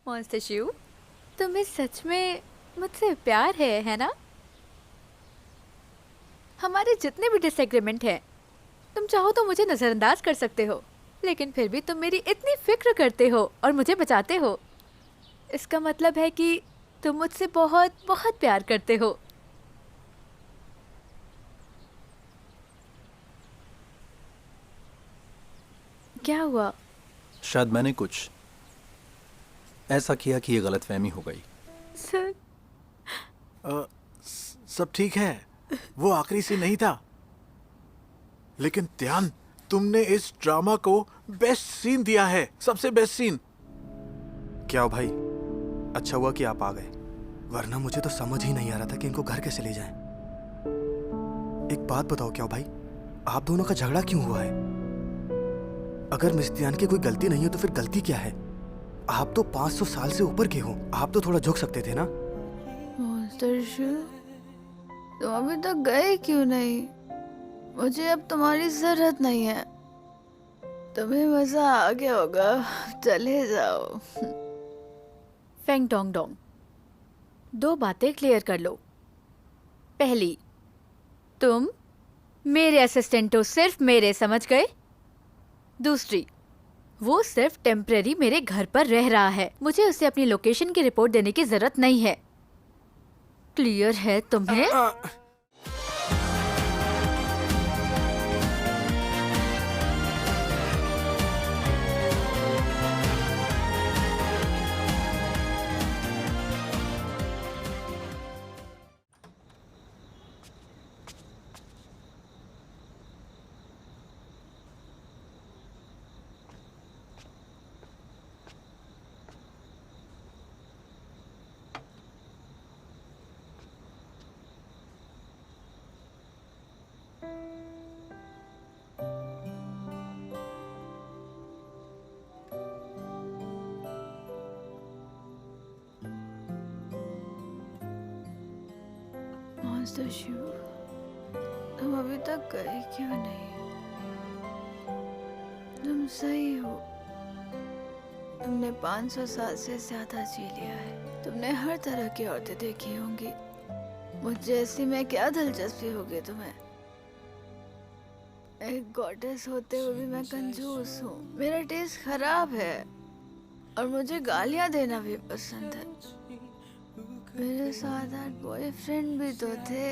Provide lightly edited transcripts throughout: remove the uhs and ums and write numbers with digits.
Monster Shiv, तुम्हें सच में मुझसे प्यार है ना? हमारे जितने भी डिसएग्रीमेंट हैं, तुम चाहो तो मुझे नजरअंदाज कर सकते हो, लेकिन फिर भी तुम मेरी इतनी फिक्र करते हो और मुझे बचाते हो। इसका मतलब है कि तुम मुझसे बहुत बहुत प्यार करते हो। क्या हुआ? शायद मैंने कुछ ऐसा किया कि ये गलतफहमी हो गई। सर, सब ठीक है। वो आखिरी सीन नहीं था, लेकिन त्यान, तुमने इस ड्रामा को बेस्ट सीन दिया है, सबसे बेस्ट सीन। क्या हो भाई, अच्छा हुआ कि आप आ गए, वरना मुझे तो समझ ही नहीं आ रहा था कि इनको घर कैसे ले जाएं। एक बात बताओ क्या हो भाई, आप दोनों का झगड़ा क्यों हुआ है? अगर मिस त्यान की कोई गलती नहीं है तो फिर गलती क्या है? आप तो 500 साल से ऊपर के हो, आप तो थोड़ा झुक सकते थे ना। मॉन्स्टर शिव, तुम अभी तक गए क्यों नहीं? मुझे अब तुम्हारी जरूरत नहीं है। तुम्हें मजा आ गया होगा, चले जाओ। फेंग डोंग डोंग, दो बातें क्लियर कर लो। पहली, तुम मेरे असिस्टेंट हो, सिर्फ मेरे, समझ गए? दूसरी, वो सिर्फ टेम्परेरी मेरे घर पर रह रहा है, मुझे उसे अपनी लोकेशन की रिपोर्ट देने की जरूरत नहीं है। क्लियर है तुम्हें? मॉन्स्टर शिव, तुम अभी तक गए क्यों नहीं? तुम सही हो। तुमने 500 साल से ज्यादा जी लिया है। तुमने हर तरह की औरतें देखी होंगी। मुझ जैसी में क्या दिलचस्पी होगी तुम्हें? एक गॉडेस होते हुए भी मैं कंजूस हूँ। मेरा टेस्ट खराब है और मुझे गालियाँ देना भी पसंद है। मेरे साथ 8 बॉयफ्रेंड भी तो थे,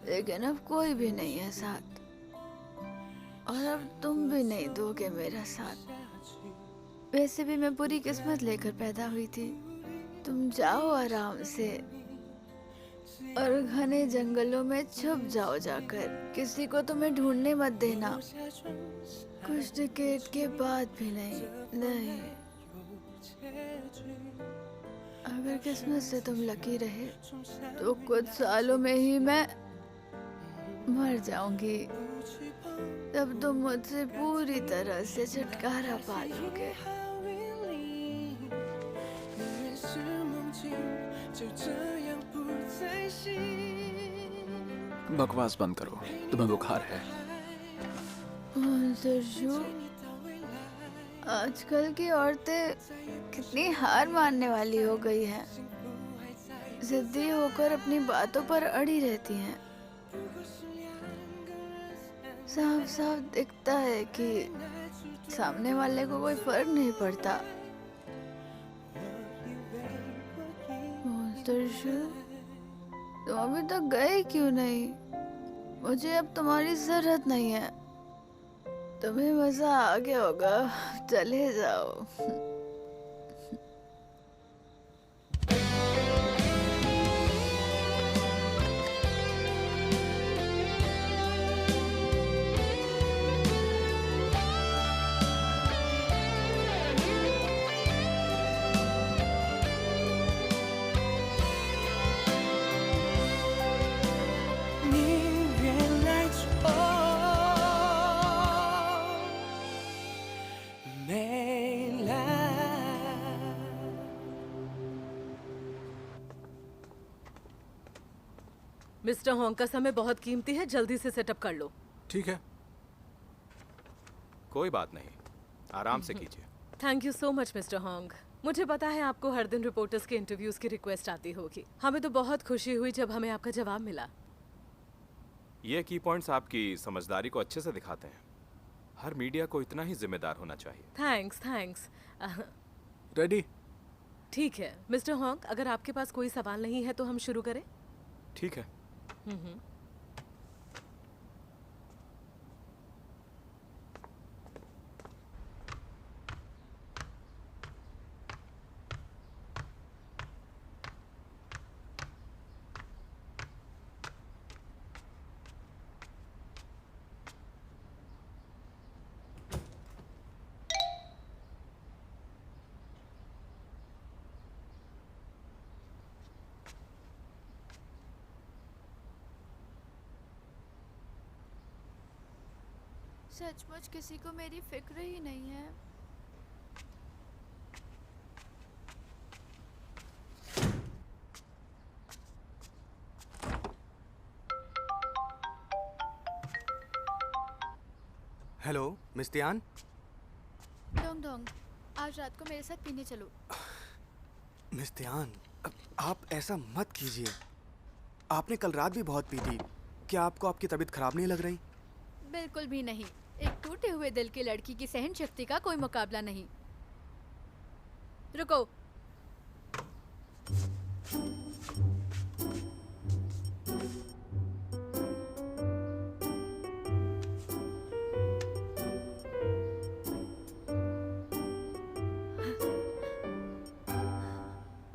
लेकिन अब कोई भी नहीं है साथ। और अब तुम भी नहीं दोगे मेरा साथ। वैसे भी मैं पूरी किस्मत लेकर पैदा हुई थी। तुम जाओ आराम से और घने जंगलों में छुप जाओ जाकर। किसी को तुम्हें ढूंढने मत देना। कुछ डिकेड के बाद भी नहीं। अगर किस्मत से तुम लकी रहे तो कुछ सालों में ही मैं मर जाऊंगी। तब तुम मुझसे पूरी तरह से छुटकारा पा लोगे। बकवास बंद करो, तुम्हें बुखार है। आजकल की औरतें कितनी हार मानने वाली हो गई हैं। जिद्दी होकर अपनी बातों पर अड़ी रहती हैं। साफ साफ दिखता है कि सामने वाले को कोई फर्क नहीं पड़ता। तुम अभी तक गए क्यों नहीं? मुझे अब तुम्हारी जरूरत नहीं है। तुम्हें मजा आ गया होगा, चले जाओ। मिस्टर होंग का समय बहुत कीमती है, जल्दी से सेटअप कर लो। ठीक है। कोई बात नहीं, आराम से कीजिए। Thank you so much mister Hong. मुझे पता है आपको हर दिन रिपोर्टर्स के इंटरव्यूज की रिक्वेस्ट आती होगी। हमें तो बहुत खुशी हुई जब हमें आपका जवाब मिला। ये की पॉइंट्स आपकी समझदारी को अच्छे से दिखाते हैं। हर मीडिया को इतना ही जिम्मेदार होना चाहिए। थैंक्स। रेडी? ठीक है मिस्टर हॉन्ग, अगर आपके पास कोई सवाल नहीं है तो हम शुरू करें। ठीक है। सचमुच किसी को मेरी फिक्र ही नहीं है। हेलो मिस त्यान। डोंग डोंग, आज रात को मेरे साथ पीने चलो। मिस त्यान, आप ऐसा मत कीजिए। आपने कल रात भी बहुत पी थी। क्या आपको आपकी तबीयत खराब नहीं लग रही? बिल्कुल भी नहीं। एक टूटे हुए दिल की लड़की की सहन शक्ति का कोई मुकाबला नहीं। रुको।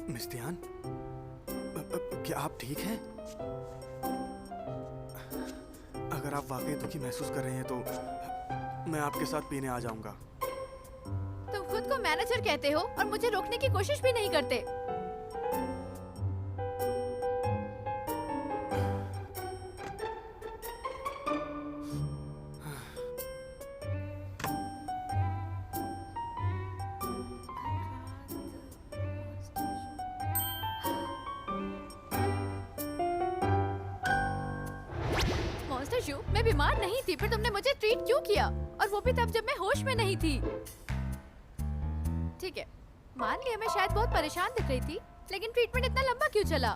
मिस त्यान, क्या आप ठीक हैं? अगर आप वाकई दुखी महसूस कर रहे हैं तो मैं आपके साथ पीने आ जाऊंगा। तुम खुद को मैनेजर कहते हो और मुझे रोकने की कोशिश भी नहीं करते। मॉन्स्टर शू, मैं बीमार नहीं थी, पर तुमने मुझे ट्रीट क्यों किया? और वो भी तब जब मैं होश में नहीं थी। ठीक है, मान लिया मैं शायद बहुत परेशान दिख रही थी, लेकिन ट्रीटमेंट इतना लंबा क्यों चला?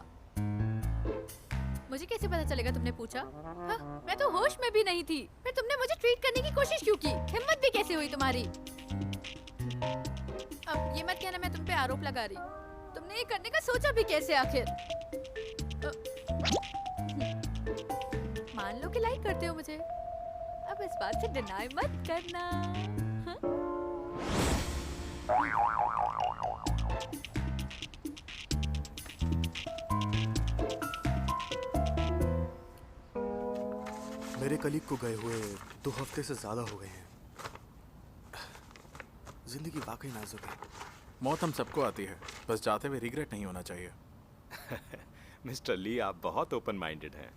मुझे कैसे पता चलेगा? तुमने पूछा। हाँ, मैं तो होश में भी नहीं थी, फिर तुमने मुझे ट्रीट करने की कोशिश क्यों की? हिम्मत भी कैसे हुई तुम्हारी? अब ये मत कहना मैं तुम पे आरोप लगा रही। तुमने ये करने का सोचा भी कैसे आखिर? मान लो कि लाइक करते हो मुझे, अब इस बात से डिनाई मत करना। हाँ? मेरे कलीग को गए हुए 2 हफ्ते से ज्यादा हो गए हैं। जिंदगी वाकई नाजुक है। मौत हम सबको आती है, बस जाते हुए रिग्रेट नहीं होना चाहिए। मिस्टर ली, आप बहुत ओपन माइंडेड हैं।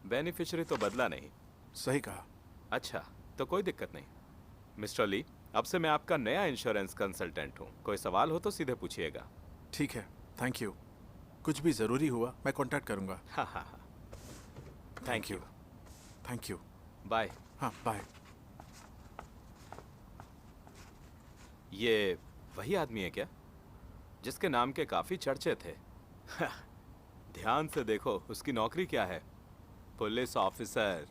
बेनिफिशियरी तो बदला नहीं। सही कहा। अच्छा, तो कोई दिक्कत नहीं। मिस्टर ली, अब से मैं आपका नया इंश्योरेंस कंसल्टेंट हूँ। कोई सवाल हो तो सीधे पूछिएगा। ठीक है, थैंक यू। कुछ भी जरूरी हुआ मैं कांटेक्ट करूंगा। हाँ हाँ हाँ। Thank you. Thank you. Bye. हाँ, बाय। ये वही आदमी है क्या जिसके नाम के काफी चर्चे थे? ध्यान से देखो, उसकी नौकरी क्या है? Police officer.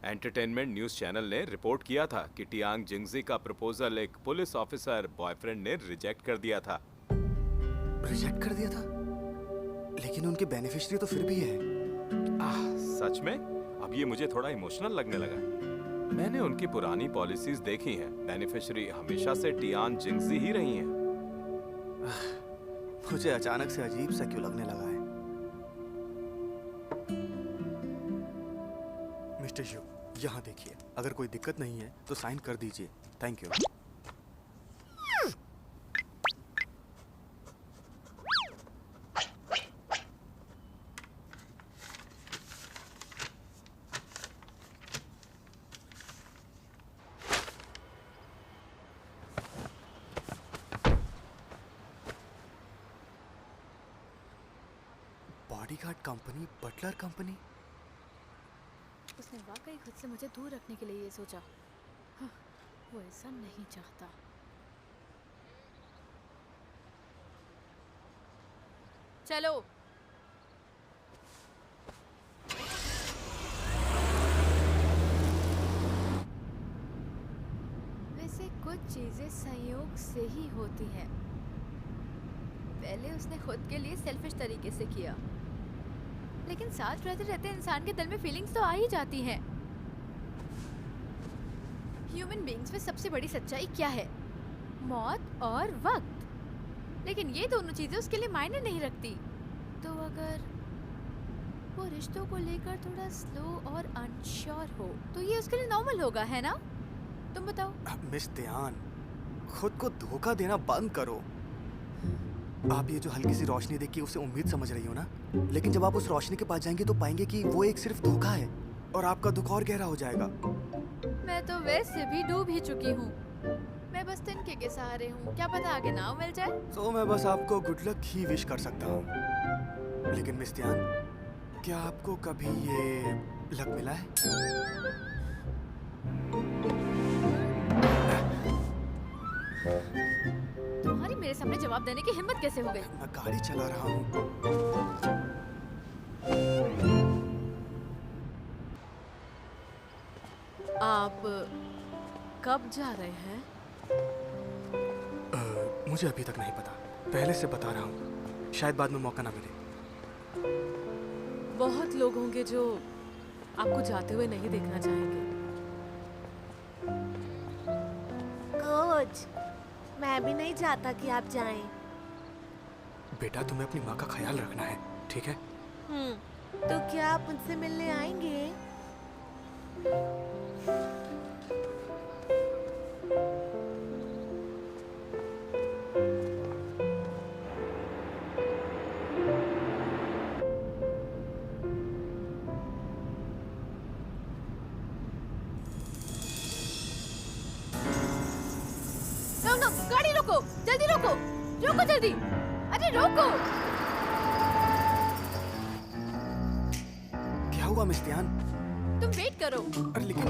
Entertainment news channel ने रिपोर्ट किया था कि टियांग जिंगजी का प्रपोजल एक पुलिस ऑफिसर बॉयफ्रेंड ने रिजेक्ट कर दिया था। रिजेक्ट कर दिया था? लेकिन उनकी बेनिफिशियरी तो फिर भी है। सच में? अब ये मुझे थोड़ा इमोशनल लगने लगा। मैंने उनकी पुरानी पॉलिसीज देखी हैं। बेनिफिशियरी हमेशा से टियान जिंगजी ही रही हैं। मुझे अचानक से अजीब सा क्यों लगने लगा है। मिस्टर यू, यहाँ देखिए, अगर कोई दिक्कत नहीं है तो साइन कर दीजिए। Thank you. Bodyguard company, butler company, उसने वाकई खुद से मुझे दूर रखने के लिए ये सोचा। हाँ, वो ऐसा नहीं चाहता। चलो। वैसे कुछ चीजें संयोग से ही होती हैं। पहले उसने खुद के लिए सेल्फिश तरीके से किया, लेकिन साथ रहते रहते इंसान के दिल में फीलिंग्स तो आ ही जाती हैं। ह्यूमन बीइंग्स में सबसे बड़ी सच्चाई क्या है? मौत और वक्त। लेकिन ये दोनों चीजें उसके लिए मायने नहीं रखती। तो अगर वो रिश्तों को लेकर थोड़ा स्लो और अनश्योर हो तो ये उसके लिए नॉर्मल होगा, है ना? तुम बताओ। मिस ध्यान, खुद को धोखा देना बंद करो। आप ये जो हल्की सी रोशनी देख के उसे उम्मीद समझ रही हो ना, लेकिन जब आप उस रोशनी के पास जाएंगे तो पाएंगे कि वो एक सिर्फ धोखा है और आपका दुख और गहरा हो जाएगा। मैं तो वैसे भी डूब ही चुकी हूँ। मैं बस तिनके के सहारे हूँ। क्या पता आगे नाव मिल जाए। तो मैं बस आपको गुड लक ही विश कर सकता हूँ। लेकिन मिस ध्यान, क्या आपको कभी ये लक मिला है? तुम्हारी मेरे सामने जवाब देने की हिम्मत कैसे हो गई? मैं गाड़ी चला रहा हूँ। आप कब जा रहे हैं? मुझे अभी तक नहीं पता, पहले से बता रहा हूँ, शायद बाद में मौका ना मिले। बहुत लोग होंगे जो आपको जाते हुए नहीं देखना चाहेंगे। कोच, मैं भी नहीं चाहता कि आप जाएं। बेटा, तुम्हें अपनी माँ का ख्याल रखना है, ठीक है? तो क्या आप मुझसे मिलने आएंगे? नो, गाड़ी रोको, जल्दी रोको, रोको जल्दी, अरे रोको। क्या हुआ मिस ध्यान? तुम वेट करो। अरे लेकिन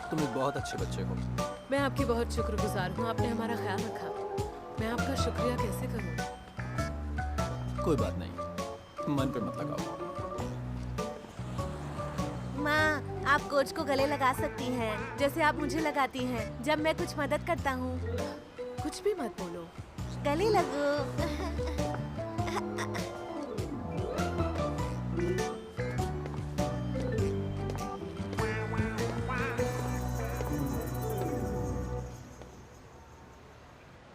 तुम एक बहुत अच्छे बच्चे हो। मैं आपकी बहुत शुक्रगुजार हूँ, आपने हमारा ख्याल रखा। मैं आपका शुक्रिया कैसे करूँ? कोई बात नहीं, मन पे मत लगाओ। माँ, आप कोच को गले लगा सकती हैं, जैसे आप मुझे लगाती हैं जब मैं कुछ मदद करता हूँ। कुछ भी मत बोलो। गले लगो।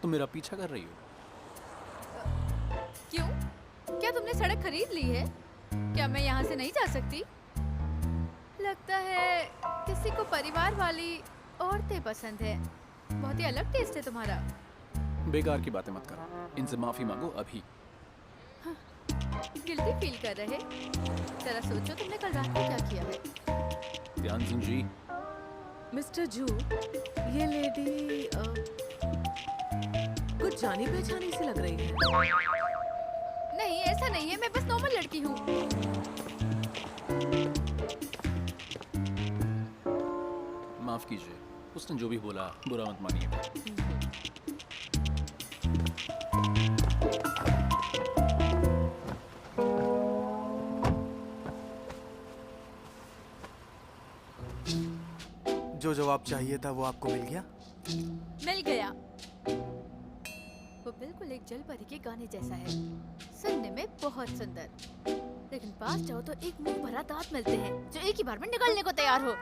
तुम मेरा पीछा कर रही हो? क्यों? क्या तुमने सड़क खरीद ली है? क्या मैं यहाँ से नहीं जा सकती? लगता है किसी को परिवार वाली औरतें पसंद है। बहुत ही अलग टेस्ट है तुम्हारा। बेकार की बातें मत करो, इनसे माफी मांगो अभी। गिल्टी फील कर रहे? जरा सोचो तुमने कल रात को क्या किया है। ध्यान सिंह जी, मिस्टर जू, ये लेडी कुछ जानी पहचानी सी लग रही है। नहीं, ऐसा नहीं है, मैं बस नॉर्मल लड़की हूँ। माफ कीजिए, उसने जो भी बोला बुरा मत मानिएगा। जो जवाब चाहिए था वो आपको मिल गया? मिल गया। वो बिल्कुल एक जल परी के गाने जैसा है, सुनने में बहुत सुंदर, लेकिन पास जाओ तो एक मुंह भरा दांत मिलते हैं जो एक ही बार में निकलने को तैयार हो।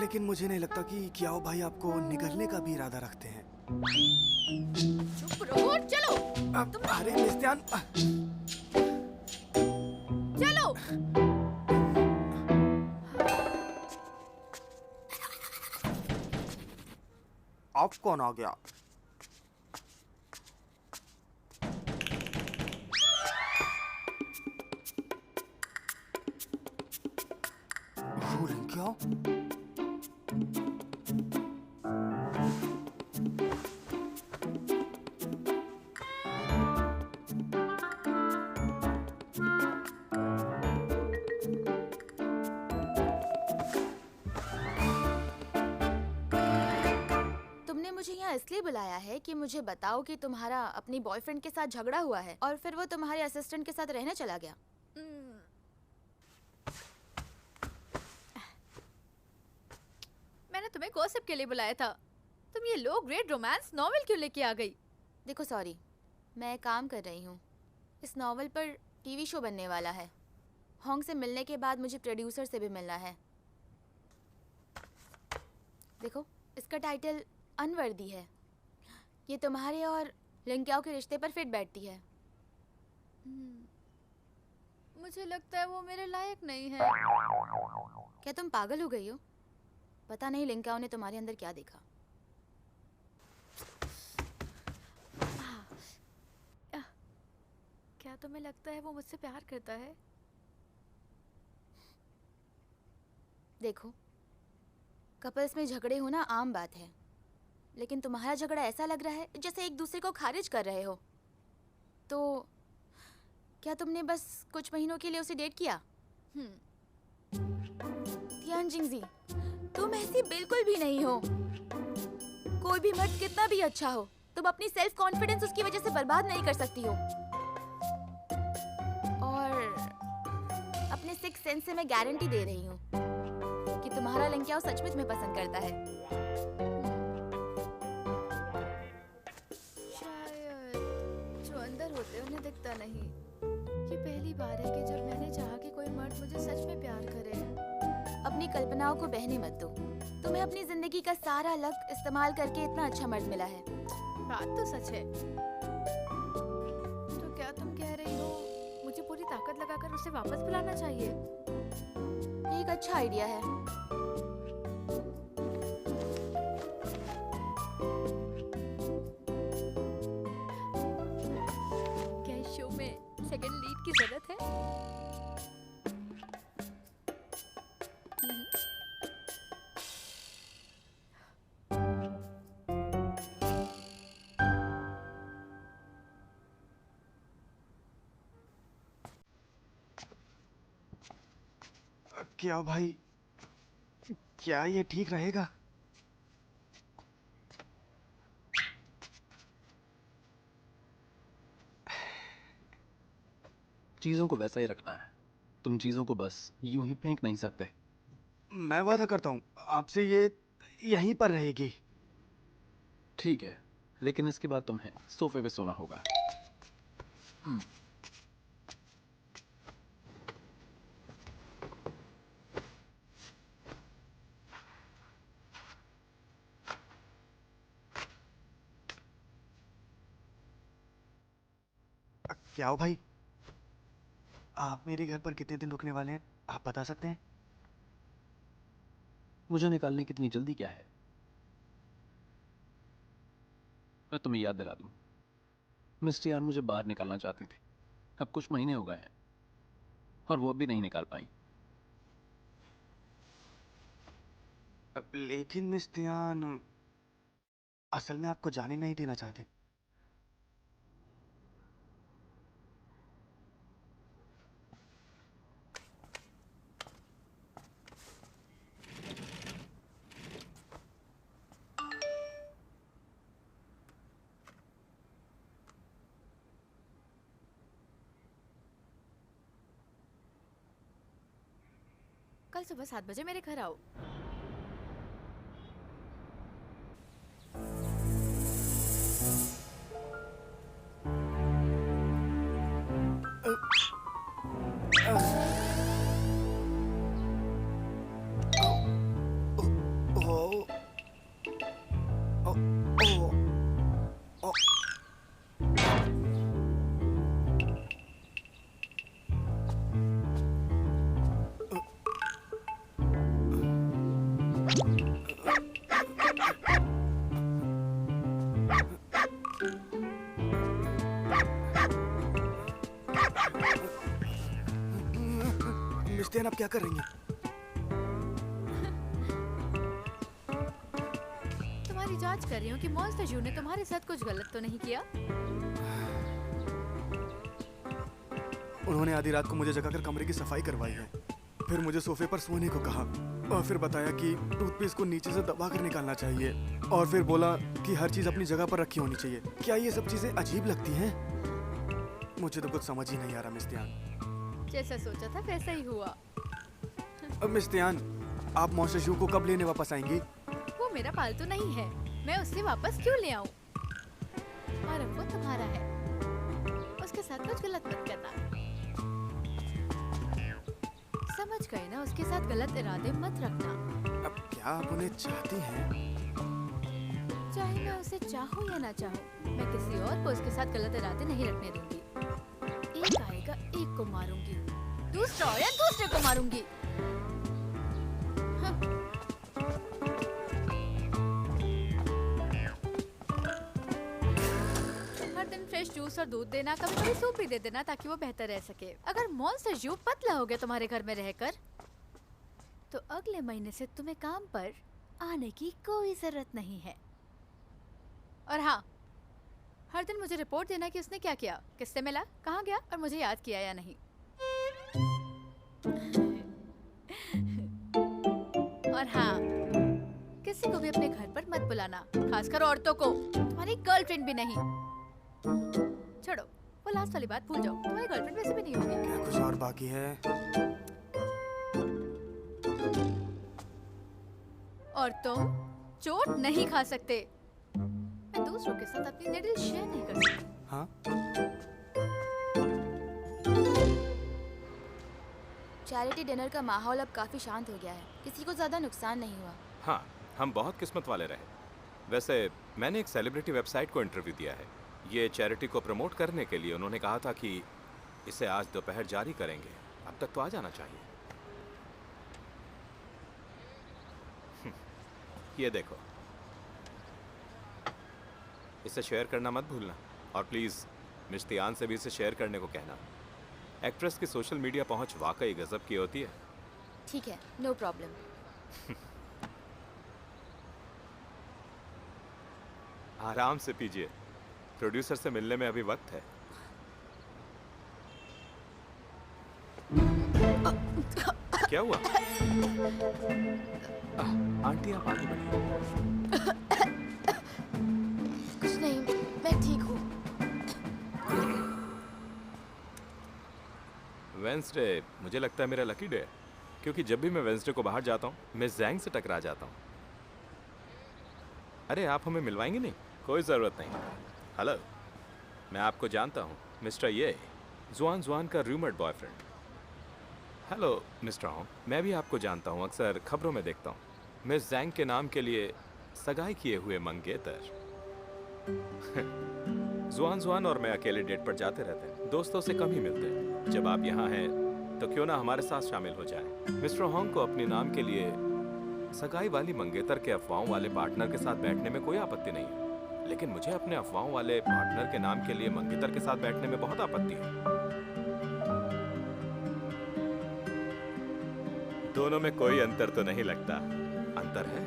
लेकिन मुझे नहीं लगता कि क्याओ भाई आपको निगलने का भी इरादा रखते हैं। चुप रहो, चलो। अरे मिस ध्यान, चलो। आप कौन आ गया? क्या? मुझे यहाँ इसलिए बुलाया है कि मुझे बताओ कि तुम्हारा अपनी बॉयफ्रेंड के साथ झगड़ा हुआ है और फिर वो तुम्हारे असिस्टेंट के साथ रहने चला गया। मैंने तुम्हें गॉसिप के लिए बुलाया था। तुम ये लो ग्रेड रोमांस नॉवेल क्यों लेके आ गई? देखो सॉरी, मैं काम कर रही हूँ। इस नॉवल पर टीवी शो बनने वाला है। होंग से मिलने के बाद मुझे प्रोड्यूसर से भी मिलना है। देखो, इसका टाइटल अनवर्दी है। ये तुम्हारे और लिंक्याओ के रिश्ते पर फिट बैठती है। मुझे लगता है वो मेरे लायक नहीं है। क्या तुम पागल हो गई हो? पता नहीं लिंक्याओ ने तुम्हारे अंदर क्या देखा। क्या तुम्हें लगता है वो मुझसे प्यार करता है? देखो, कपल्स में झगड़े होना आम बात है, लेकिन तुम्हारा झगड़ा ऐसा लग रहा है जैसे एक दूसरे को खारिज कर रहे हो। तो क्या तुमने बस कुछ महीनों के लिए उसे डेट किया? तियान जिंगजी, तुम ऐसी बिल्कुल भी नहीं हो। कोई भी मर्द कितना भी अच्छा हो, तुम अपनी सेल्फ कॉन्फिडेंस उसकी वजह से बर्बाद नहीं कर सकती हो। और अपने सिक्स सेंस से मैं गारंटी दे रही हूँ कि तुम्हारा लिंक्याओ सचमुच में पसंद करता है। शायद जो अंदर होते हैं उन्हें दिखता नहीं। ये पहली बार है कि जब मैंने चाहा कि कोई मर्द मुझे सच में प्यार करे। अपनी कल्पनाओं को बहने मत दो। तुम्हें अपनी जिंदगी का सारा लक इस्तेमाल करके इतना अच्छा मर्द मिला है। बात तो सच है। तो क्या तुम कह रही हो मुझे पूरी ताकत लगाकर उसे वापस बुलाना चाहिए? ये एक अच्छा आइडिया है। क्या इस शो में सेकंड लीड की जरूरत है? क्या भाई, क्या ये ठीक रहेगा? चीज़ों को वैसा ही रखना है। तुम चीज़ों को बस यूं ही फेंक नहीं सकते। मैं वादा करता हूँ आपसे ये यहीं पर रहेगी। ठीक है, लेकिन इसके बाद तुम्हें सोफे पे सोना होगा। क्या हो भाई, आप मेरे घर पर कितने दिन रुकने वाले हैं, आप बता सकते हैं? मुझे निकालने की इतनी जल्दी क्या है? मैं तुम्हें याद दिला दूं, मिस्टर यान मुझे बाहर निकालना चाहती थी। अब कुछ महीने हो गए हैं और वो भी नहीं निकाल पाई। लेकिन मिस तियान असल में आपको जाने नहीं देना चाहते। कल सुबह 7 बजे मेरे घर आओ। मिस तियान आप क्या कर रही हैं? तुम्हारी जांच कर रही हूँ कि मॉन्स्टर जू ने तुम्हारे साथ कुछ गलत तो नहीं किया। उन्होंने आधी रात को मुझे जगाकर कमरे की सफाई करवाई है, फिर मुझे सोफे पर सोने को कहा और फिर बताया कि टूथपेस्ट को नीचे से दबा कर निकालना चाहिए और फिर बोला कि हर चीज अपनी जगह पर रखी होनी चाहिए। क्या ये सब चीजें अजीब लगती हैं? मुझे तो कुछ समझ ही नहीं आ रहा मिस तियान। जैसा सोचा था वैसा ही हुआ। अब मिस तियान, आप मॉन्स्टर शू को कब लेने वापस आएंगी? वो मेरा पालतू नहीं है, मैं उसे वापस क्यों ले आऊं? और अब वो तुम्हारा है, उसके साथ कुछ गलत मत करना। समझ गए ना, उसके साथ गलत इरादे मत रखना। अब क्या आप उन्हें चाहती हैं? चाहे मैं उसे चाहूं या ना चाहूं, मैं किसी और को उसके साथ गलत इरादे नहीं रखने दूंगी। एक आएगा एक को मारूंगी, दूसरा आया दूसरे को मारूंगी। हाँ। हर दिन फ्रेश जूस और दूध देना, कभी कभी सूप भी दे देना ताकि वो बेहतर रह सके। अगर मॉन्स्टर जू पतला हो गया तुम्हारे घर में रहकर, तो अगले महीने से तुम्हें काम पर आने की कोई जरूरत नहीं है। और हाँ, हर दिन मुझे रिपोर्ट देना कि उसने क्या किया, किससे मिला, कहाँ गया और मुझे याद किया या नहीं। और हाँ, किसी को भी अपने घर पर मत बुलाना, खासकर औरतों को। तुम्हारी गर्लफ्रेंड भी नहीं। छोड़ो, वो लास्ट वाली बात भूल जाओ, तुम्हारी गर्लफ्रेंड वैसे भी नहीं होगी। क्या कुछ और बाकी है? और तुम चोट नहीं खा सकते। मैं दूसरों के साथ अपनी निडल शेयर नहीं कर सकती। हाँ? चैरिटी डिनर का माहौल अब काफी शांत हो गया है, किसी को ज्यादा नुकसान नहीं हुआ। हाँ, हम बहुत किस्मत वाले रहे। वैसे मैंने एक सेलिब्रिटी वेबसाइट को इंटरव्यू दिया है। ये चैरिटी को प्रमोट करने के लिए उन्होंने कहा था कि इसे आज दोपहर जारी करेंगे। अब तक तो आ जाना चाहिए। ये देखो, इसे शेयर करना मत भूलना। और प्लीज़ मिस तियान से भी इसे शेयर करने को कहना। एक्ट्रेस की सोशल मीडिया पहुंच वाकई गजब की होती है। ठीक है, नो प्रॉब्लम। आराम से पीजिए, प्रोड्यूसर से मिलने में अभी वक्त है। क्या हुआ? आंटी आप आगे बढ़िए। कुछ नहीं, मैं ठीक हूँ। वेंसडे मुझे लगता है मेरा लकी डे है, क्योंकि जब भी मैं वेंसडे को बाहर जाता हूँ मैं जैंग से टकरा जाता हूँ। अरे आप हमें मिलवाएंगे नहीं? कोई ज़रूरत नहीं। हेलो, मैं आपको जानता हूँ, मिस्टर ये जुआन का rumoured boyfriend. Hello mister Hong, मैं भी आपको जानता हूँ, अक्सर खबरों में देखता हूँ। मिस जैंग के नाम के लिए सगाई किए हुए मंगेतर। जुआन और मैं अकेले डेट पर जाते रहते हैं, दोस्तों से कम ही मिलते हैं। जब आप यहाँ हैं तो क्यों ना हमारे साथ शामिल हो जाए। मिस्टर होंग को अपने नाम के लिए सगाई वाली मंगेतर के अफवाहों वाले पार्टनर के साथ बैठने में कोई आपत्ति नहीं है, लेकिन मुझे अपने अफवाहों वाले पार्टनर के नाम के लिए मंगेतर के साथ बैठने में बहुत आपत्ति है। दोनों में कोई अंतर तो नहीं लगता। अंतर है,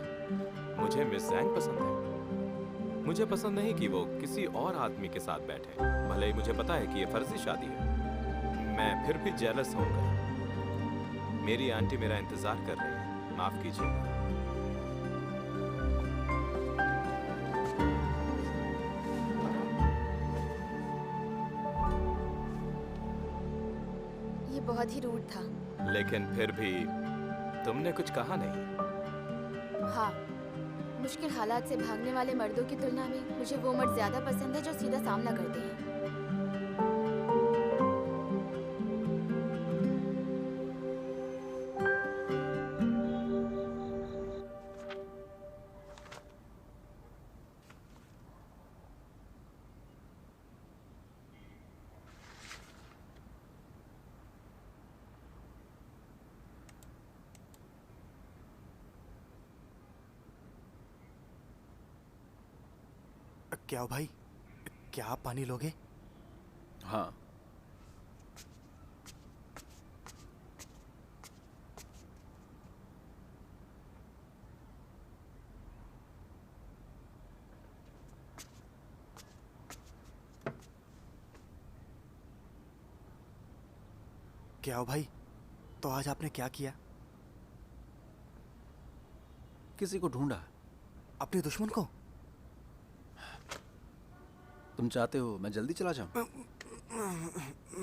मुझे मिस जैंग पसंद है। मुझे पसंद नहीं कि वो किसी और आदमी के साथ बैठे, भले ही मुझे पता है कि ये फर्जी शादी है। मैं फिर भी जेलस होऊंगा। मेरी आंटी मेरा इंतजार कर रही है, माफ कीजिए। ये बहुत ही रूड था। लेकिन फिर भी तुमने कुछ कहा नहीं। हाँ, मुश्किल हालात से भागने वाले मर्दों की तुलना में मुझे वो मर्द ज्यादा पसंद है जो सीधा सामना करते हैं। क्या हो भाई, क्या आप पानी लोगे? हाँ। क्या हो भाई, तो आज आपने क्या किया? किसी को ढूंढा। अपने दुश्मन को? तुम चाहते हो मैं जल्दी चला जाऊं?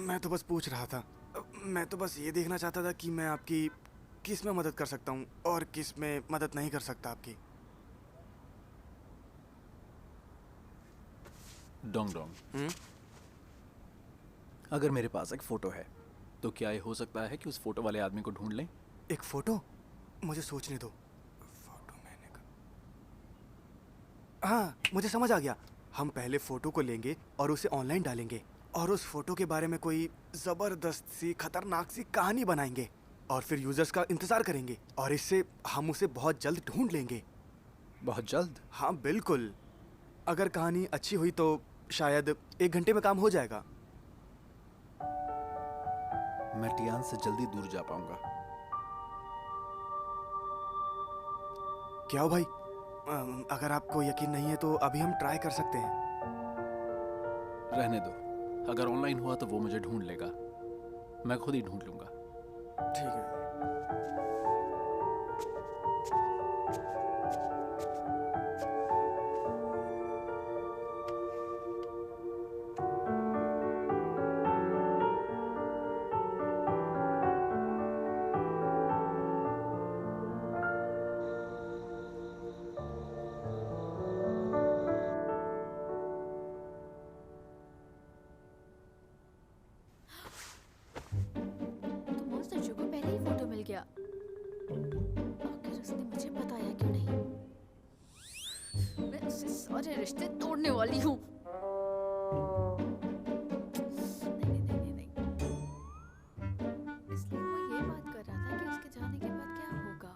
मैं तो बस पूछ रहा था। मैं तो बस ये देखना चाहता था कि मैं आपकी किस में मदद कर सकता हूँ और किस में मदद नहीं कर सकता आपकी। डोंग डोंग, अगर मेरे पास एक फोटो है तो क्या ये हो सकता है कि उस फोटो वाले आदमी को ढूंढ लें? एक फोटो? मुझे सोचने दो। फोटो मैंने हाँ, मुझे समझ आ गया। हम पहले फोटो को लेंगे और उसे ऑनलाइन डालेंगे और उस फोटो के बारे में कोई जबरदस्त सी खतरनाक सी कहानी बनाएंगे और फिर यूजर्स का इंतजार करेंगे और इससे हम उसे बहुत जल्द ढूंढ लेंगे। बहुत जल्द? हाँ बिल्कुल। अगर कहानी अच्छी हुई तो शायद 1 घंटे में काम हो जाएगा। मैं टियान से जल्दी दूर जा पाऊंगा। क्या हो भाई? अगर आपको यकीन नहीं है तो अभी हम ट्राई कर सकते हैं। रहने दो, अगर ऑनलाइन हुआ तो वो मुझे ढूंढ लेगा, मैं खुद ही ढूंढ लूंगा। ठीक है। तो मॉन्स्टर जू को पहले ही फोटो मिल गया। आखिर उसने मुझे बताया क्यों नहीं? मैं उससे सारे रिश्ते तोड़ने वाली हूँ। नहीं, नहीं, नहीं, नहीं, नहीं। इसलिए वो ये बात कर रहा था कि उसके जाने के बाद क्या होगा।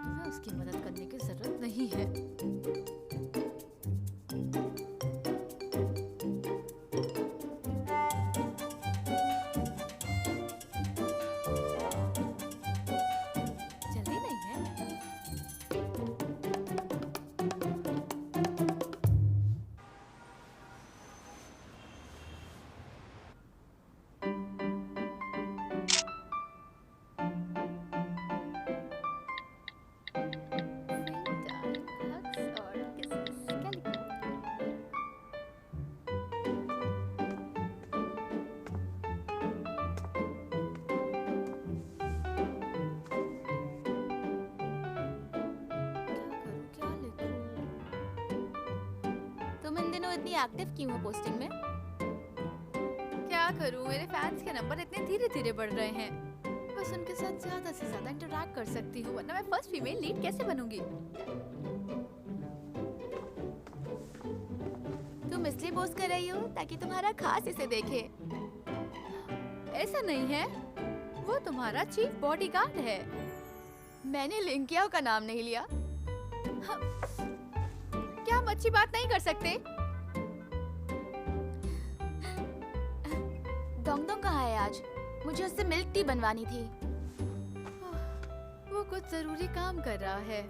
तुम्हें उसकी मदद करने की जरूरत नहीं है। जल्दी नहीं है? और kisses, Calico. क्या लिखूं? तुम इन दिनों इतनी एक्टिव क्यों हो पोस्टिंग में? क्या करूं, मेरे फैंस के नंबर इतने धीरे धीरे बढ़ रहे हैं। बस उनके साथ ज्यादा से ज्यादा इंटरैक्ट कर सकती हूँ, वरना मैं फर्स्ट फीमेल लीड कैसे बनूंगी? तुम इसलिए पोस्ट कर रही हो ताकि तुम्हारा खास इसे देखे। ऐसा नहीं है, वो तुम्हारा चीफ बॉडीगार्ड है। मैंने लिंकियाओ का नाम नहीं लिया। क्या हम अच्छी बात नहीं कर सकते? डोंगडोंग कहाँ है आज? मुझे उससे मिल्क टी बनवानी थी। वो कुछ जरूरी काम कर रहा है।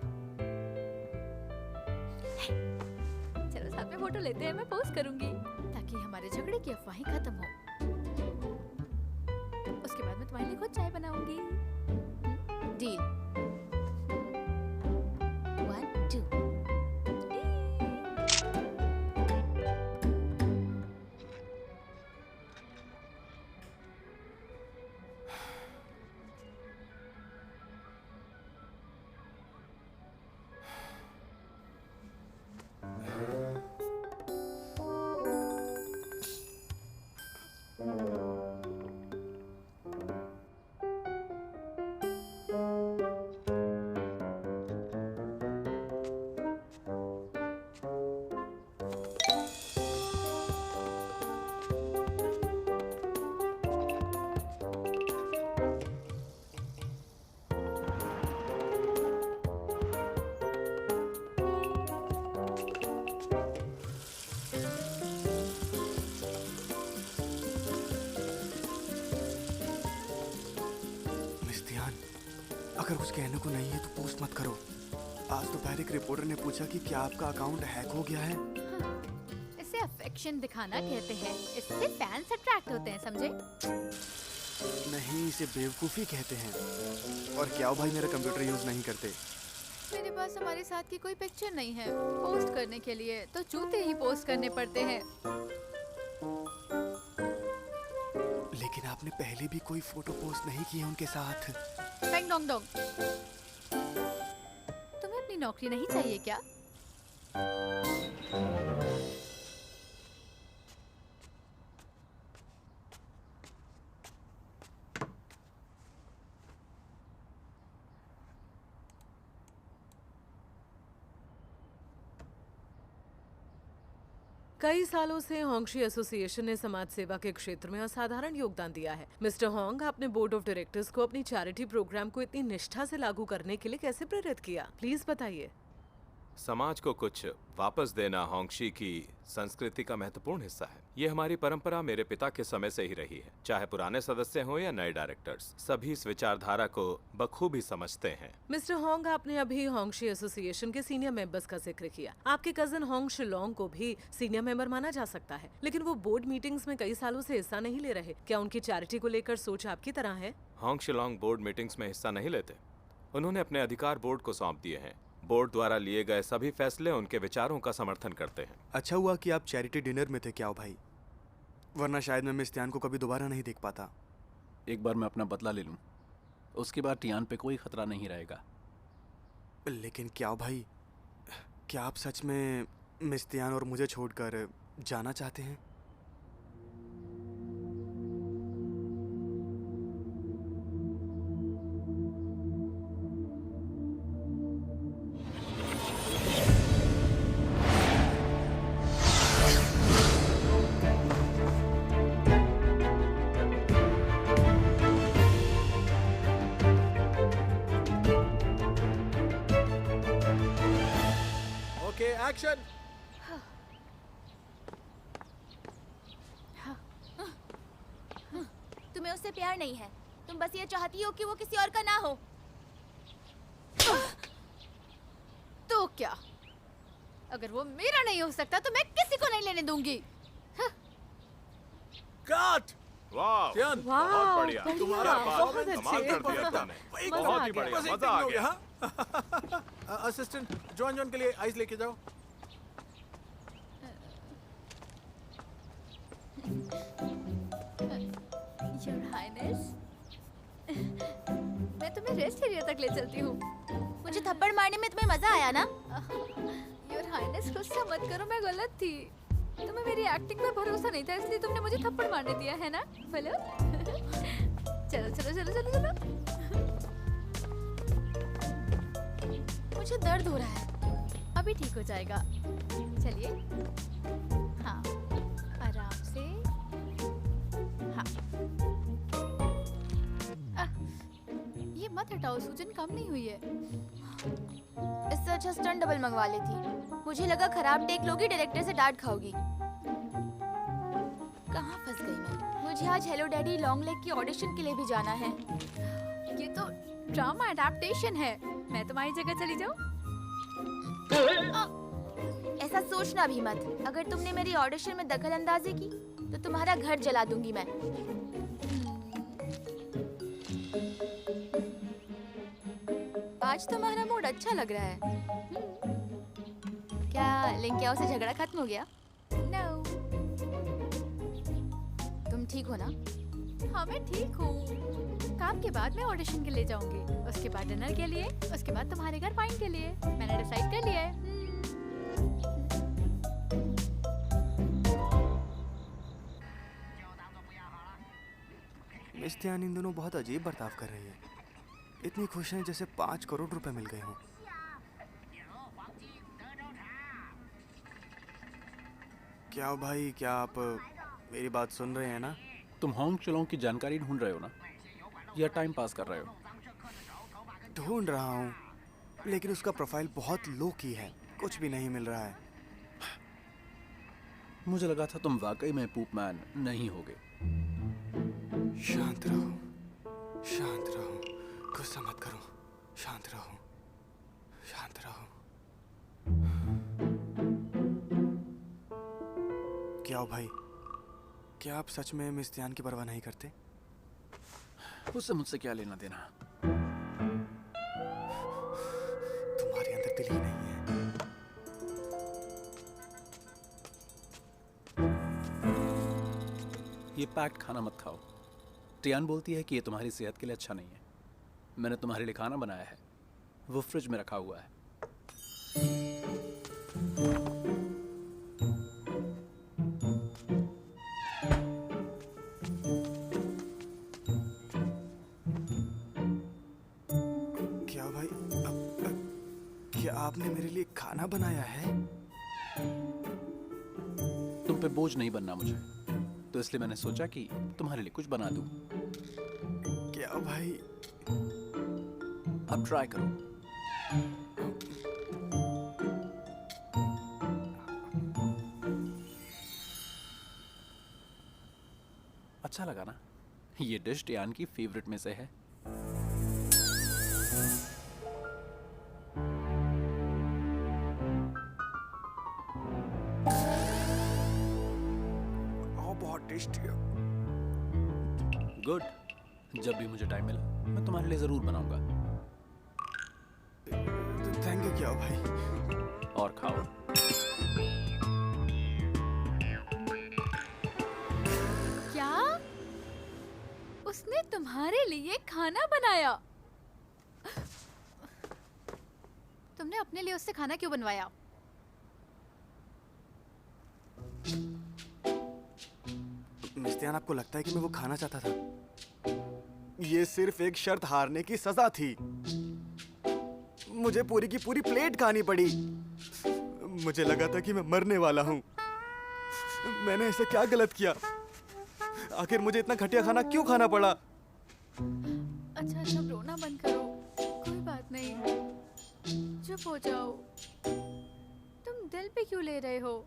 चलो साथ में फोटो लेते हैं, मैं पोस्ट करूंगी ताकि हमारे झगड़े की अफवाहें खत्म हो। उसके बाद मैं तुम्हारे लिए खुद चाय बनाऊंगी। डील। 1 2 अगर कुछ कहने को नहीं है तो पोस्ट मत करो। आज दोपहर एक रिपोर्टर ने पूछा कि क्या आपका अकाउंट हैक हो गया है। इसे अफेक्शन दिखाना कहते हैं। इससे फैंस अट्रैक्ट होते हैं, समझे? नहीं, इसे बेवकूफ़ी कहते हैं। और क्या भाई मेरा कंप्यूटर यूज़ नहीं करते। मेरे पास हमारे साथ की कोई पिक्चर नहीं है पोस्ट करने के लिए, तो जूते ही पोस्ट करने पड़ते हैं। लेकिन आपने पहले भी कोई फोटो पोस्ट नहीं की है उनके साथ। फेंग डोंग डोंग, तुम्हें अपनी नौकरी नहीं चाहिए क्या? कई सालों से होंगशी एसोसिएशन ने समाज सेवा के क्षेत्र में असाधारण योगदान दिया है। मिस्टर होंग, आपने बोर्ड ऑफ डायरेक्टर्स को अपनी चैरिटी प्रोग्राम को इतनी निष्ठा से लागू करने के लिए कैसे प्रेरित किया? प्लीज बताइए। समाज को कुछ वापस देना होंगशी की संस्कृति का महत्वपूर्ण हिस्सा है। ये हमारी परंपरा मेरे पिता के समय से ही रही है। चाहे पुराने सदस्य हो या नए डायरेक्टर्स, सभी इस विचारधारा को बखूबी समझते हैं। मिस्टर होंग, आपने अभी होंगशी एसोसिएशन के सीनियर मेंबर्स का जिक्र किया। आपके कजन होंग शिलोंग को भी सीनियर मेंबर माना जा सकता है, लेकिन वो बोर्ड मीटिंग्स में कई सालों से हिस्सा नहीं ले रहे। क्या उनकी चैरिटी को लेकर सोच आपकी तरह है? होंग शिलोंग बोर्ड मीटिंग्स में हिस्सा नहीं लेते। उन्होंने अपने अधिकार बोर्ड को सौंप दिए हैं। बोर्ड द्वारा लिए गए सभी फैसले उनके विचारों का समर्थन करते हैं। अच्छा हुआ कि आप चैरिटी डिनर में थे क्या भाई, वरना शायद मैं मिस त्यान को कभी दोबारा नहीं देख पाता। एक बार मैं अपना बदला ले लूं, उसके बाद टियान पे कोई खतरा नहीं रहेगा। लेकिन क्या भाई, क्या आप सच में मिस त्यान और मुझे छोड़कर जाना चाहते हैं? Okay, action. तुम्हें उससे प्यार नहीं है, तुम बस ये चाहती हो कि वो किसी और का ना हो। तो क्या, अगर वो मेरा नहीं हो सकता तो मैं किसी को नहीं लेने दूंगी। कट। वाह, त्यान, बहुत बढ़िया। तुम्हारा बहुत कमाल अच्छे। कर दिया तुमने। मजा बहुत आ ही गया। बढ़िया, बस एक मजा आ दिन हो गया। गया। असिस्टेंट जॉन जॉन के लिए आइस लेके जाओ। योर हाइनेस, मैं तुम्हें रेस्ट एरिया तक ले चलती हूँ। मुझे थप्पड़ मारने में तुम्हें मजा आया ना? योर हाइनेस, गुस्सा मत करो, मैं गलत थी। तुम्हें मेरी एक्टिंग पे भरोसा नहीं था, इसलिए तुमने मुझे थप्पड़ मारने दिया है ना? बोलो। चलो चलो चलो चलो चलो। मुझे दर्द हो रहा है। अभी ठीक हो जाएगा। चलिए, हाँ, आराम से। हाँ, ये मत हटाओ, सूजन कम नहीं हुई है। इससे अच्छा स्टंट डबल मंगवा लेती। मुझे लगा खराब टेक लोगी, डायरेक्टर से डांट खाओगी। कहाँ फंस गई मैं? मुझे आज हेलो डैडी लॉन्ग लेग की ऑडिशन के लिए भी जाना है। ये तो ड्रामा एडेप्टेशन है, मैं तुम्हारी जगह चली जाऊं? ऐसा सोचना भी मत। अगर तुमने मेरी ऑडिशन में दखल अंदाजी की तो तुम्हारा घर जला दूंगी मैं। आज तुम्हारा मूड अच्छा लग रहा है। क्या लिंकियाओ से झगड़ा खत्म हो गया? No, तुम ठीक हो ना? हाँ मैं ठीक हूँ। काम के बाद मैं ऑडिशन के लिए जाऊंगी, उसके बाद डिनर के लिए, उसके बाद तुम्हारे घर वाइन के लिए। मैंने डिसाइड कर लिया है। मिस त्यान इन दोनों बहुत अजीब बर्ताव कर रही है। इतनी खुश हैं जैसे 5 करोड़ रुपए मिल गए हों। क्या भाई, क्या आप मेरी बात सुन रहे हैं ना? तुम होंग शिलोंग की जानकारी ढूंढ रहे हो ना, या टाइम पास कर रहे हो? ढूंढ रहा हूँ, लेकिन उसका प्रोफाइल बहुत लो की है, कुछ भी नहीं मिल रहा है। मुझे लगा था तुम वाकई में पूप मैन नहीं होगे। शांत रहो, शांत रहो, गुस्सा मत करो, शांत रहो, शांत रहो। क्या हो भाई, क्या आप सच में मिस त्यान की परवाह नहीं करते? उससे मुझसे क्या लेना देना? ये पैक्ड खाना मत खाओ। टियान बोलती है कि ये तुम्हारी सेहत के लिए अच्छा नहीं है। मैंने तुम्हारे लिए खाना बनाया है, वो फ्रिज में रखा हुआ है। क्या भाई क्या आपने मेरे लिए खाना बनाया है? तुम पे बोझ नहीं बनना मुझे, तो इसलिए मैंने सोचा कि तुम्हारे लिए कुछ बना दूं। क्या भाई? अब ट्राई करो। अच्छा लगा ना? ये डिश टियान की फेवरेट में से है। बहुत टेस्टी है। गुड। जब भी मुझे टाइम मिला मैं तुम्हारे लिए जरूर बनाऊंगा। थैंक यू क्या भाई। और खाओ। क्या? उसने तुम्हारे लिए खाना बनाया? तुमने अपने लिए उससे खाना क्यों बनवाया? मिस्टियान, आपको लगता है कि मैं वो खाना चाहता था? ये सिर्फ एक शर्त हारने की सजा थी। मुझे पूरी की पूरी प्लेट खानी पड़ी। मुझे लगा था कि मैं मरने वाला हूँ। मैंने ऐसा क्या गलत किया? आखिर मुझे इतना घटिया खाना क्यों खाना पड़ा? अच्छा अब रोना बंद करो, कोई बात नहीं, चुप हो जाओ। तुम दिल पे क्यों ले रहे हो?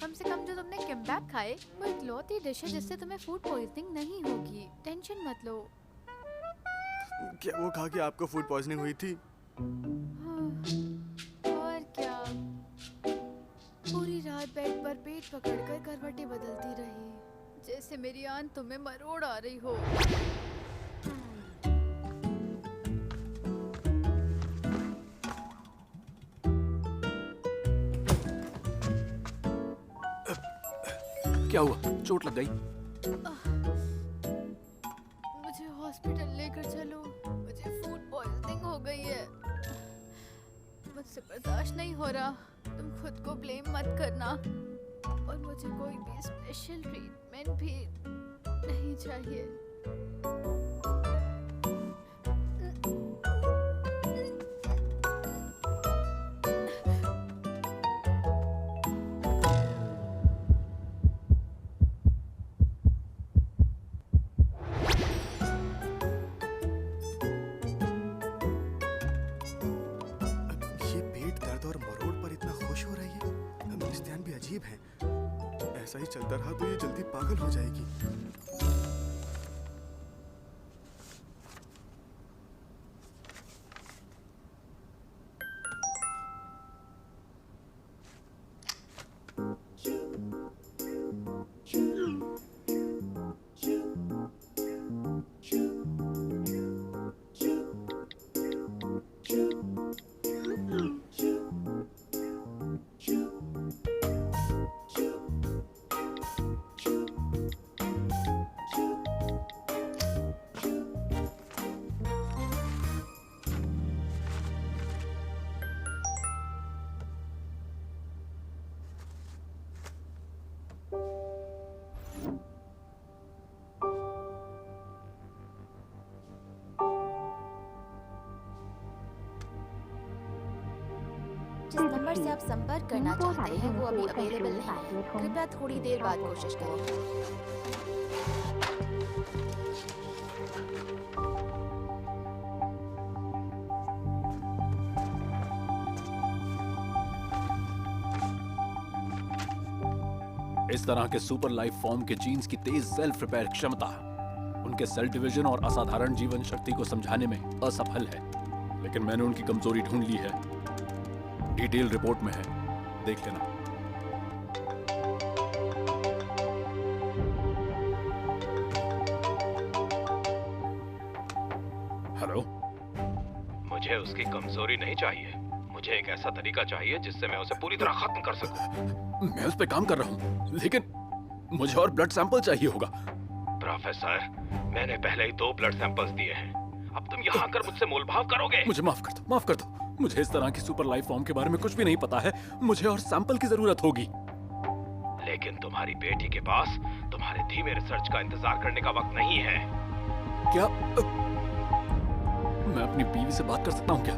कम से कम जो तुमने किम्बैप खाए वो इकलौती डिश है जिससे तुम्हें फूड पॉइजनिंग नहीं होगी। टेंशन मत लो। क्या वो खा के आपको फूड पॉइजनिंग हुई थी? हाँ, और क्या, पूरी रात बेड पर पेट पकड़कर करवटें बदलती रही, जैसे मेरी आंत तुम्हें मरोड़ आ रही हो। क्या हुआ? चोट लग गई? मुझे हॉस्पिटल लेकर चलो, मुझे फूड पॉइजनिंग हो गई है। मुझसे बर्दाश्त नहीं हो रहा। तुम खुद को ब्लेम मत करना, और मुझे कोई भी स्पेशल ट्रीटमेंट भी नहीं चाहिए। ये पेट दर्द और मरोड़ पर इतना खुश हो रही है। मिस्टियान भी अजीब है। ऐसा ही चलता रहा तो ये जल्दी पागल हो जाएगी। जिस नंबर से आप संपर्क करना चाहते हैं वो अभी अवेलेबल नहीं है। कृपया थोड़ी देर बाद कोशिश करें। इस तरह के सुपर लाइफ फॉर्म के जीन्स की तेज सेल्फ रिपेयर क्षमता उनके सेल डिवीजन और असाधारण जीवन शक्ति को समझाने में असफल है, लेकिन मैंने उनकी कमजोरी ढूंढ ली है। डिटेल रिपोर्ट में है, देख लेना। हेलो, मुझे उसकी कमजोरी नहीं चाहिए। मुझे एक ऐसा तरीका चाहिए जिससे मैं उसे पूरी तरह खत्म कर सकूं। मैं उस पे काम कर रहा हूँ, लेकिन मुझे और ब्लड सैंपल चाहिए होगा। प्रोफेसर, मैंने पहले ही 2 ब्लड सैंपल्स दिए हैं। अब तुम यहाँ आकर मुझसे मोलभाव करोगे? मुझे माफ कर दो, माफ कर दो। मुझे इस तरह की सुपर लाइफ फॉर्म के बारे में कुछ भी नहीं पता है। मुझे और सैंपल की जरूरत होगी। लेकिन तुम्हारी बेटी के पास तुम्हारे धीमे रिसर्च का इंतजार करने का वक्त नहीं है। क्या मैं अपनी बीवी से बात कर सकता हूँ क्या?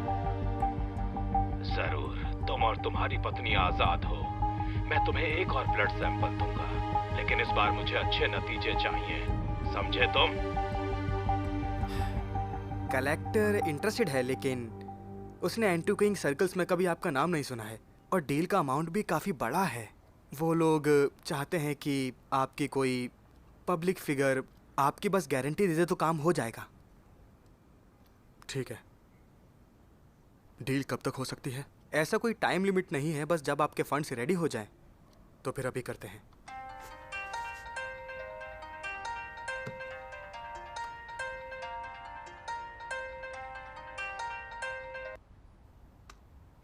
जरूर, तुम और तुम्हारी पत्नी आजाद हो। मैं तुम्हें एक और ब्लड सैंपल दूंगा, लेकिन इस बार मुझे अच्छे नतीजे चाहिए, समझे तुम? कलेक्टर इंटरेस्टेड है, लेकिन उसने एंटी किंग सर्कल्स में कभी आपका नाम नहीं सुना है और डील का अमाउंट भी काफ़ी बड़ा है। वो लोग चाहते हैं कि आपकी कोई पब्लिक फिगर आपकी बस गारंटी दे दे तो काम हो जाएगा। ठीक है, डील कब तक हो सकती है? ऐसा कोई टाइम लिमिट नहीं है, बस जब आपके फंड्स रेडी हो जाएं तो फिर अभी करते हैं।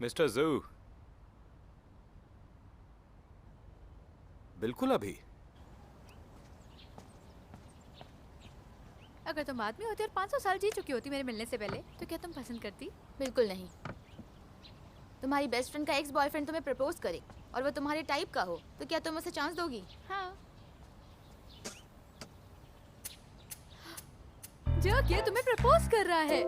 मिस्टर जू, बिल्कुल अभी। अगर तुम आदमी होती और 500 साल जी चुकी होती मेरे मिलने से पहले, तो क्या तुम पसंद करती? बिल्कुल नहीं। तुम्हारी बेस्ट फ्रेंड का एक्स बॉयफ्रेंड तुम्हें प्रपोज करे और वो तुम्हारे टाइप का हो, तो क्या तुम उसे चांस दोगी? हाँ। जो क्या तुम्हें प्रपोज कर रहा है?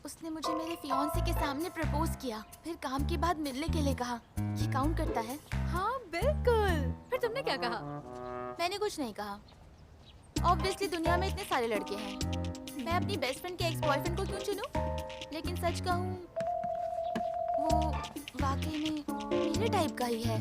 उसने मुझे मेरे फियांसे के सामने प्रपोज किया, फिर काम के बाद मिलने के लिए कहा। ये काउंट करता है? हाँ बिल्कुल। फिर तुमने क्या कहा? मैंने कुछ नहीं कहा। ऑब्वियसली दुनिया में इतने सारे लड़के हैं, मैं अपनी बेस्ट फ्रेंड के एक्स बॉयफ्रेंड को क्यों चुनूं? लेकिन सच कहूं, वो वाकई में मेरे टाइप का ही है।